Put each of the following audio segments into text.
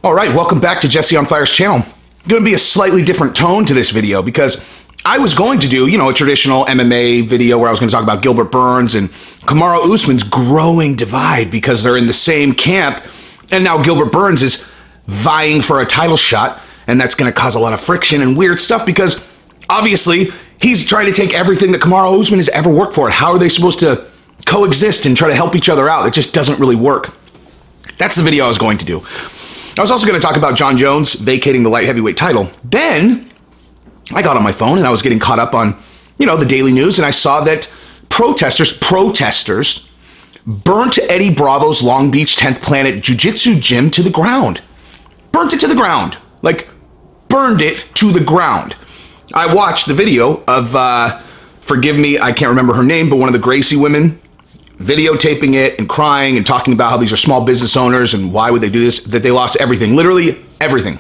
All right, welcome back to Jesse on Fire's channel. Going to be a slightly different tone to this video because I was going to do, a traditional MMA video where I was going to talk about Gilbert Burns and Kamaru Usman's growing divide because they're in the same camp, and now Gilbert Burns is vying for a title shot, and that's going to cause a lot of friction and weird stuff because obviously he's trying to take everything that Kamaru Usman has ever worked for. How are they supposed to coexist and try to help each other out? It just doesn't really work. That's the video I was going to do. I was also going to talk about John Jones vacating the light heavyweight title. Then I got on my phone and I was getting caught up on, the daily news, and I saw that protesters burnt Eddie Bravo's Long Beach 10th Planet Jiu-Jitsu gym to the ground. Burnt it to the ground. Burned it to the ground. I watched the video of, forgive me, I can't remember her name, but one of the Gracie women videotaping it and crying and talking about how these are small business owners and why would they do this, that they lost everything, literally everything.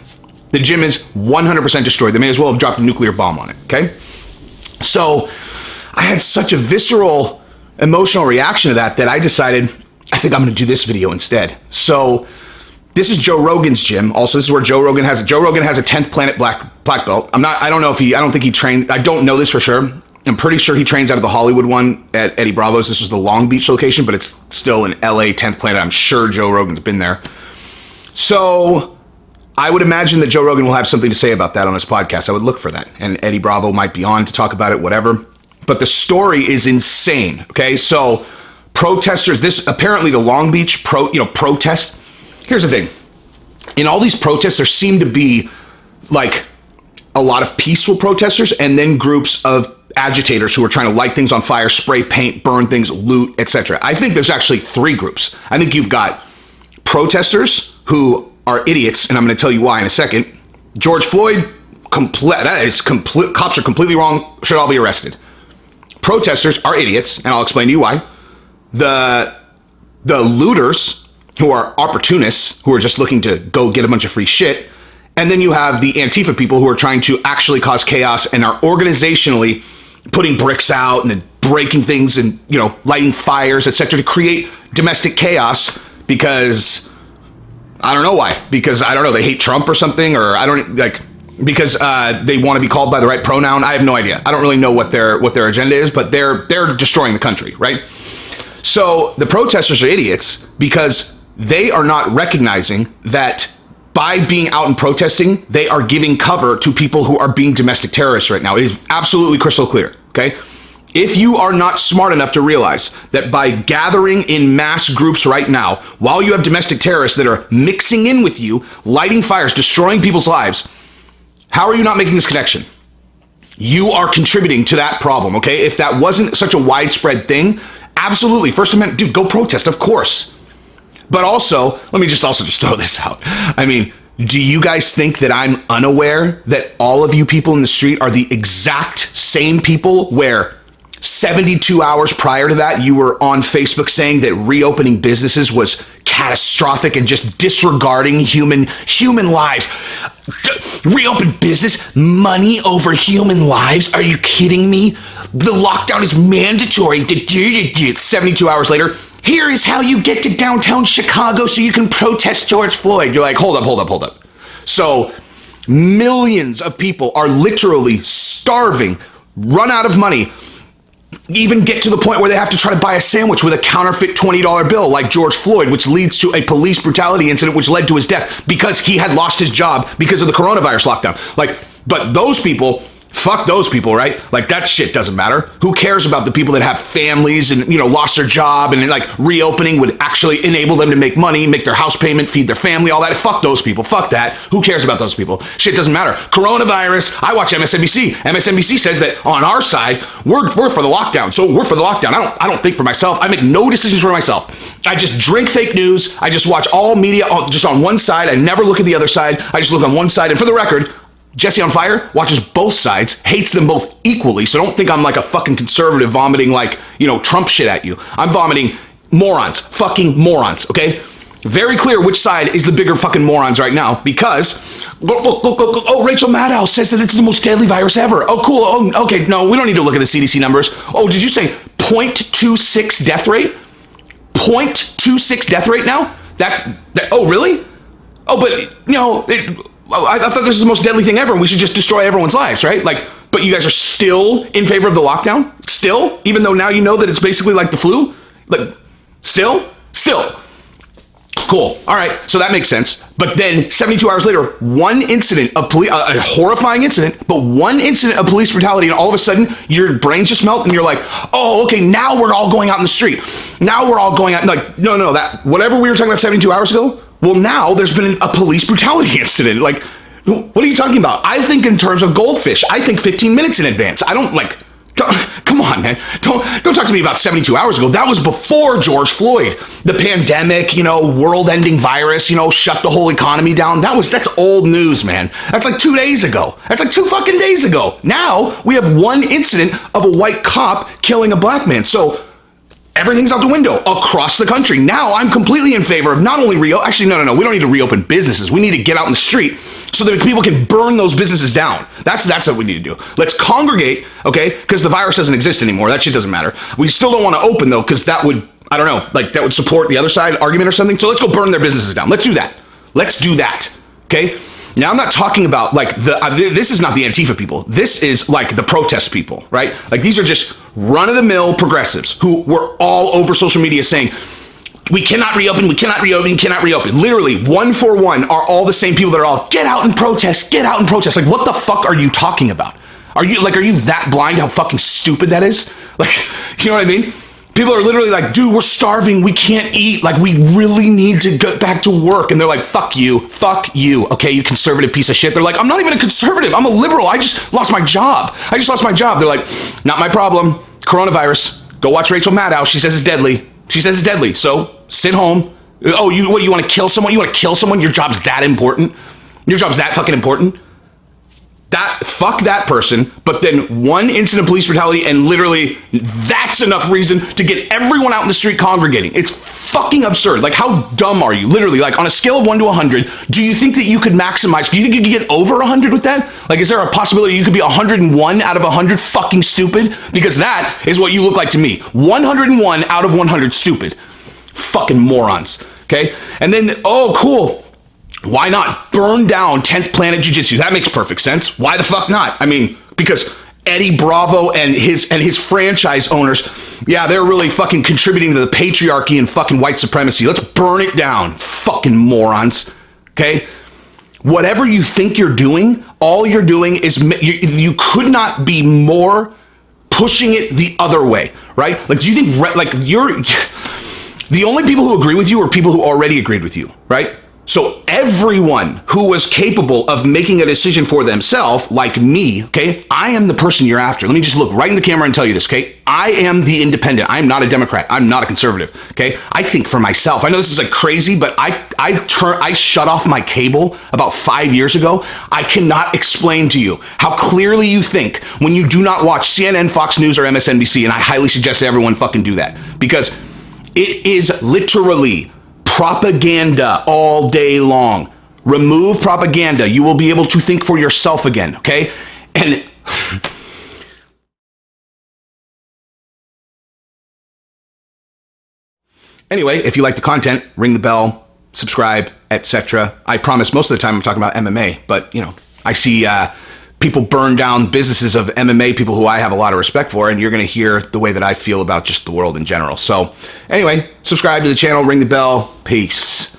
The gym is 100% destroyed. They may as well have dropped a nuclear bomb on it, okay? So I had such a visceral, emotional reaction to that I decided, I think I'm gonna do this video instead. So this is Joe Rogan's gym. Also, this is where Joe Rogan has a 10th Planet black belt. I don't think he trained, I don't know this for sure. I'm pretty sure he trains out of the Hollywood one at Eddie Bravo's. This was the Long Beach location, but it's still an LA 10th Planet. I'm sure Joe Rogan's been there. So I would imagine that Joe Rogan will have something to say about that on his podcast. I would look for that. And Eddie Bravo might be on to talk about it, whatever. But the story is insane, okay? So protesters, this apparently the Long Beach protest. Here's the thing. In all these protests, there seem to be a lot of peaceful protesters and then groups of agitators who are trying to light things on fire, spray paint, burn things, loot, etc. I think there's actually three groups. I think you've got protesters who are idiots, and I'm going to tell you why in a second. George Floyd, cops are completely wrong, should all be arrested. Protesters are idiots, and I'll explain to you why. The looters, who are opportunists, who are just looking to go get a bunch of free shit. And then you have the Antifa people who are trying to actually cause chaos and are organizationally putting bricks out and then breaking things and, lighting fires, etc., to create domestic chaos because I don't know why. Because I don't know, they hate Trump or something, or because they want to be called by the right pronoun. I have no idea. I don't really know what their agenda is, but they're destroying the country, right? So the protesters are idiots because they are not recognizing that by being out and protesting, they are giving cover to people who are being domestic terrorists right now. It is absolutely crystal clear, okay? If you are not smart enough to realize that by gathering in mass groups right now, while you have domestic terrorists that are mixing in with you, lighting fires, destroying people's lives, how are you not making this connection? You are contributing to that problem, okay? If that wasn't such a widespread thing, absolutely, First Amendment, dude, go protest, of course. But also, let me just throw this out. I mean, do you guys think that I'm unaware that all of you people in the street are the exact same people where 72 hours prior to that, you were on Facebook saying that reopening businesses was catastrophic and just disregarding human lives? Reopen business, money over human lives? Are you kidding me? The lockdown is mandatory. 72 hours later, here is how you get to downtown Chicago so you can protest George Floyd. You're like, hold up. So millions of people are literally starving, run out of money, even get to the point where they have to try to buy a sandwich with a counterfeit $20 bill like George Floyd, which leads to a police brutality incident which led to his death because he had lost his job because of the coronavirus lockdown. But those people, fuck those people, right? That shit doesn't matter. Who cares about the people that have families and, lost their job and reopening would actually enable them to make money, make their house payment, feed their family, all that. Fuck those people. Fuck that. Who cares about those people? Shit doesn't matter. Coronavirus. I watch MSNBC. MSNBC says that on our side, we're for the lockdown. So we're for the lockdown. I don't think for myself. I make no decisions for myself. I just drink fake news. I just watch all media just on one side. I never look at the other side. I just look on one side. And for the record, Jesse on Fire watches both sides, hates them both equally, so don't think I'm like a fucking conservative vomiting Trump shit at you. I'm vomiting morons, fucking morons, okay? Very clear which side is the bigger fucking morons right now because, Rachel Maddow says that it's the most deadly virus ever. Oh, cool. Oh, okay, no, we don't need to look at the CDC numbers. Oh, did you say 0.26 death rate? 0.26 death rate now? Oh, really? Oh, but, I thought this was the most deadly thing ever, and we should just destroy everyone's lives, right? Like, but you guys are still in favor of the lockdown? Still? Even though now you know that it's basically like the flu? Like, still? Cool. All right. So that makes sense. But then 72 hours later, one incident of police, a horrifying incident, but one incident of police brutality, and all of a sudden your brains just melt and you're like, oh, okay, now we're all going out in the street. Now we're all going out. Like, no, that whatever we were talking about 72 hours ago, well, now there's been a police brutality incident. Like, what are you talking about? I think in terms of goldfish. I think 15 minutes in advance. I don't like... Come on, man. Don't talk to me about 72 hours ago. That was before George Floyd. The pandemic, world-ending virus, shut the whole economy down. That's old news, man. That's like 2 days ago. That's like 2 fucking days ago. Now we have one incident of a white cop killing a black man. So everything's out the window across the country. Now I'm completely in favor of not only actually, no. We don't need to reopen businesses. We need to get out in the street so that people can burn those businesses down. That's what we need to do. Let's congregate, okay? Because the virus doesn't exist anymore. That shit doesn't matter. We still don't want to open though, because that would, I don't know, like that would support the other side argument or something. So let's go burn their businesses down. Let's do that. Okay? Now I'm not talking about like this is not the Antifa people. This is like the protest people, right? Like these are just run-of-the-mill progressives who were all over social media saying, we cannot reopen. Literally, one for one are all the same people that are all, get out and protest. Like, what the fuck are you talking about? Are you that blind how fucking stupid that is? Like, you know what I mean? People are literally like, dude, we're starving. We can't eat. Like, we really need to get back to work. And they're like, fuck you. Okay, you conservative piece of shit. They're like, I'm not even a conservative. I'm a liberal. I just lost my job. They're like, not my problem. Coronavirus. Go watch Rachel Maddow. She says it's deadly. So sit home. Oh, you want to kill someone? You want to kill someone? Your job's that important? Your job's that fucking important? Fuck that person, but then one incident of police brutality and literally that's enough reason to get everyone out in the street congregating. It's fucking absurd. Like, how dumb are you? Literally, like on a scale of 1 to 100, do you think that you could maximize? Do you think you could get over 100 with that? Like, is there a possibility you could be 101 out of 100 fucking stupid? Because that is what you look like to me. 101 out of 100 stupid. Fucking morons. Okay? And then, oh, cool. Why not burn down 10th Planet Jiu-Jitsu? That makes perfect sense. Why the fuck not? I mean, because Eddie Bravo and his franchise owners, yeah, they're really fucking contributing to the patriarchy and fucking white supremacy. Let's burn it down. Fucking morons. Okay? Whatever you think you're doing, all you're doing is you could not be more pushing it the other way, right? Like, do you think the only people who agree with you are people who already agreed with you, right? So everyone who was capable of making a decision for themselves, like me, okay, I am the person you're after. Let me just look right in the camera and tell you this, okay? I am the independent. I'm not a Democrat. I'm not a conservative, okay? I think for myself. I know this is like crazy, but I shut off my cable about 5 years ago. I cannot explain to you how clearly you think when you do not watch CNN, Fox News, or MSNBC, and I highly suggest that everyone fucking do that, because it is literally propaganda all day long. Remove propaganda. You will be able to think for yourself again, okay? And anyway, if you like the content, ring the bell, subscribe, etc. I promise most of the time I'm talking about MMA, but I see people burn down businesses of MMA, people who I have a lot of respect for, and you're going to hear the way that I feel about just the world in general. So anyway, subscribe to the channel, ring the bell. Peace.